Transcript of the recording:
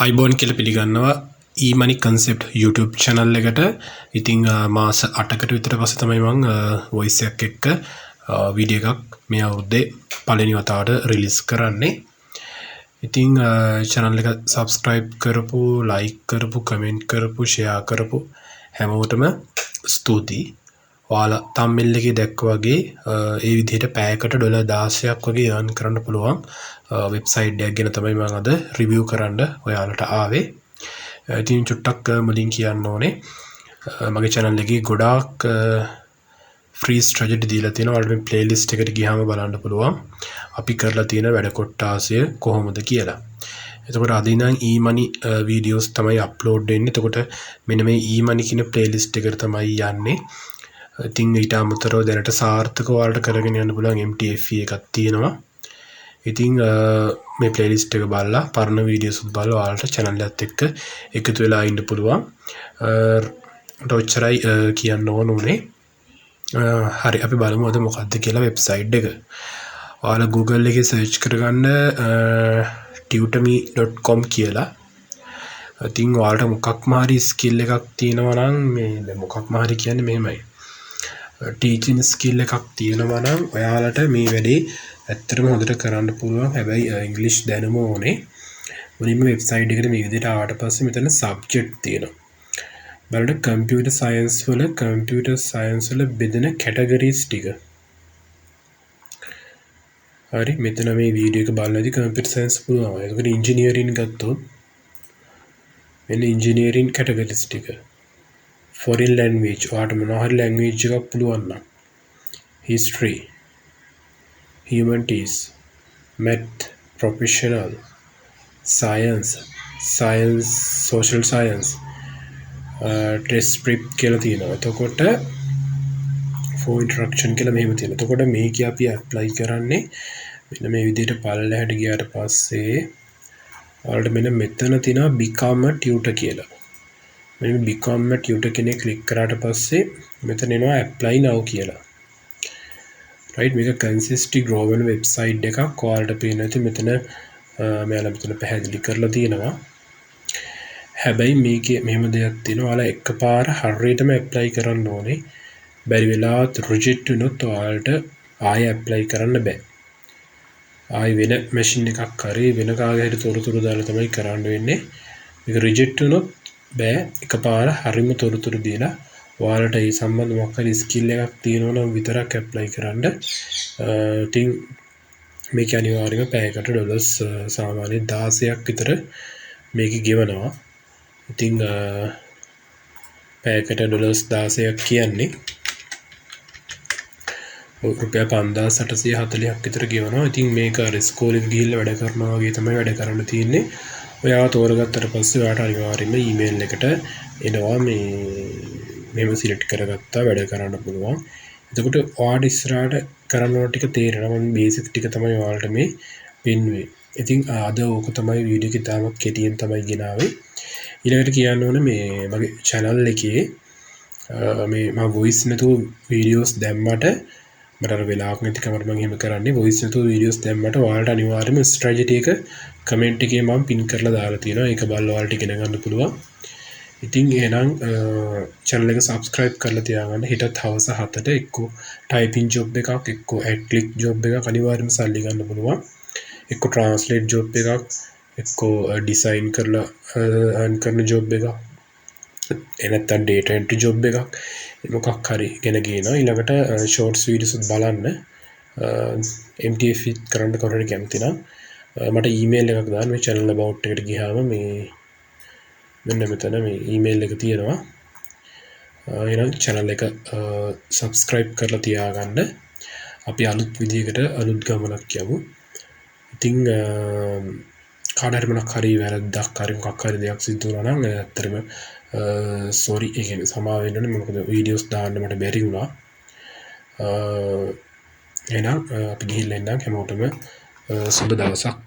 iBond කියලා පිළිගන්නවා Emoney concept YouTube channel එකට. ඉතින් මාස 8කට විතර පස්සේ තමයි මම voice එකක් එක්ක වීඩියෝ එකක් මේ අවුරුද්දේ පළවෙනි වතාවට රිලීස් කරන්නේ. ඉතින් channel එක subscribe කරපු, like කරපු, comment කරපු, share කරපු හැමෝටම ස්තුතියි. ඔයාලා thumbnail එකේ දැක්ක වගේ ඒ විදිහට පැයකට $16ක් වගේ earn කරන්න පුළුවන් වෙබ්සයිට් එකක් ගැන තමයි මම අද රිවිව් කරන්න ඔයාලට ආවේ. ඉතින් චුට්ටක් මුලින් කියන්න ඕනේ මගේ channel එකේ ගොඩාක් free strategy දීලා තියෙනවා. ඔයාලට මේ playlist එකට ගියාම බලන්න පුළුවන් අපි කරලා තියෙන වැඩ කොටාසය කොහොමද කියලා. එතකොට අද ඉඳන් Emoney videos තමයි upload වෙන්නේ. එතකොට මෙන්න මේ Emoney කියන playlist එකට තමයි යන්නේ. ඉතින් ඊට අමතරව දැනට සාර්ථකව ඔයාලට කරගෙන යන්න පුළුවන් MTFE එකක් තියෙනවා. ඉතින් මේ playlist එක බලලා පරණ videos උත් බලලා ඔයාලට channel එකත් එක්ක එකතු වෙලා ඉන්න පුළුවන්. ඔච්චරයි කියන්න ඕනේ. හරි අපි බලමු අද මොකක්ද කියලා වෙබ්සයිට් එක. ඔයාලා Google එකේ search කරගන්න tutorme.com කියලා. ඉතින් ඔයාලට මොකක්ම හරි skill එකක් තියෙනවා නම් මේ මොකක්ම හරි කියන්නේ මෙහෙමයි. ටීචින් ස්කිල් එකක් තියෙනවා නම් ඔයාලට මේ වැඩේ ඇත්තටම හොඳට කරන්න පුළුවන්. හැබැයි ඉංග්‍රීසි දැනුම ඕනේ. මුලින්ම වෙබ්සයිට් එකට මේ විදිහට ආවට පස්සේ මෙතන සබ්ජෙක්ට් තියෙනවා. බලන්න කම්පියුටර් සයන්ස් වල බෙදෙන කැටගරිස් ටික. හරි මෙතන මේ වීඩියෝ එක බලනදී කම්පියුටර් සයන්ස් පුළුවන්. ඒකට ඉංජිනේරින් ගත්තොත් මෙන්න ඉංජිනේරින් කැටගරිස් ටික. foreign language ඔයාට මොනවා හරි language එකක් පුළුවන් නම් history humanities math professional science social science test prep කියලා තියෙනවා. එතකොට for introduction කියලා මෙහෙම තියෙනවා. එතකොට මේක අපි apply කරන්නේ මෙන්න මේ විදිහට පල්ලෙහාට ගියාට පස්සේ ඔයාලට මෙන්න මෙතන තියෙනවා become a tutor කියලා. මෙන්න become a tutor කෙනෙක් ක්ලික් කරාට පස්සේ මෙතන එනවා apply now කියලා. right මේක consistently grow වෙන වෙබ්සයිට් එකක්. ඔයාලට පේන ඇති මෙතන මෙයාලා මෙතන පැහැදිලි කරලා තියෙනවා. හැබැයි මේකේ මෙහෙම දෙයක් තියෙනවා. ඔයාලා එකපාර හරියටම apply කරන්න ඕනේ. බැරි වෙලාවත් reject වුණොත් ඔයාලට ආයෙ apply කරන්න බෑ. ආයෙ වෙන machine එකක් හරි වෙන කාගේ හරි තොරතුරු දාලා තමයි කරන්න වෙන්නේ. මේක reject වුණොත් බෑ. එකපාර හරිම තොරතුරු දීලා ඔයාලට ඒ සම්බන්ධ මොකක් හරි ස්කිල් එකක් තියෙනවා නම් විතරක් ඇප්ලයි කරන්න. ඉතින් මේක අනිවාර්යයෙන්ම පැයකට ඩොලර්ස් සාමාන්‍යයෙන් 16ක් විතර මේක ගෙවනවා. ඉතින් පැයකට ඩොලර්ස් 16ක් කියන්නේ රුපියල් 5840ක් විතර ගෙවනවා. ඉතින් මේක ඉස්කෝලේ ගිහිල්ලා වැඩ කරනවා වගේ තමයි වැඩ කරන්න තියෙන්නේ. ඔයාව තෝරගත්තට පස්සේ ඔයාට අනිවාර්යයෙන්ම ඊමේල් එකට එනවා මේව සිලෙක්ට් කරගත්තා වැඩ කරන්න පුළුවන්. එතකොට ඔයාට ඉස්සරහට කරන්න ඕන ටික තේරෙනවා. මම බේසික් ටික තමයි ඔයාලට මේ පෙන්වුවේ. ඉතින් අද ඕක තමයි වීඩියෝ එකේ තාමත් කෙටියෙන් තමයි ගෙනාවේ. ඊළඟට කියන්න ඕන මේ මගේ channel එකේ මේ මම voice නැතුව videos දැම්මට මට අර වෙලාවක් නැතිකමට මම එහෙම කරන්නේ. voice නැතුව videos දැම්මට ඔයාලට අනිවාර්යයෙන්ම strategy එක comment එකේ මම pin කරලා දාලා තියෙනවා. ඒක බලලා ඔයාලට ඉගෙන ගන්න පුළුවන්. ඉතින් එහෙනම් channel එක subscribe කරලා තියාගන්න. හෙටත් හවස 7ට එක්කෝ typing job එකක් එක්කෝ ad click job එකක් අනිවාර්යයෙන්ම සල්ලි ගන්න පුළුවන්. එක්කෝ translate job එකක් එක්කෝ design කරලා earn කරන job එකක්. එනත්තම් data entry job එකක් මොකක් හරි ගෙන ගේනවා. ඊළඟට shorts videos බලන්න MTF කරන්න කවුරු හරි කැමති නම් මට email එකක් දාන්න. මේ channel about එකට ගියාම මේ මෙන්න මෙතන මේ email එක තියෙනවා. එහෙනම් channel එක subscribe කරලා තියාගන්න. අපි අලුත් විදියකට අලුත් ගමනක් යමු. ඉතින් කාට හරි මොකක් හරි වැරද්දක් හරි මොකක් හරි දෙයක් සිදු වුණා නම් ඇත්තටම sorry ඒ කියන්නේ සමාව වෙන්න ඕනේ. මොකද videos දාන්න මට බැරි වුණා. එහෙනම් අපි ගිහිල්ලා ඉන්නම් හැමෝටම සුබ දවසක්.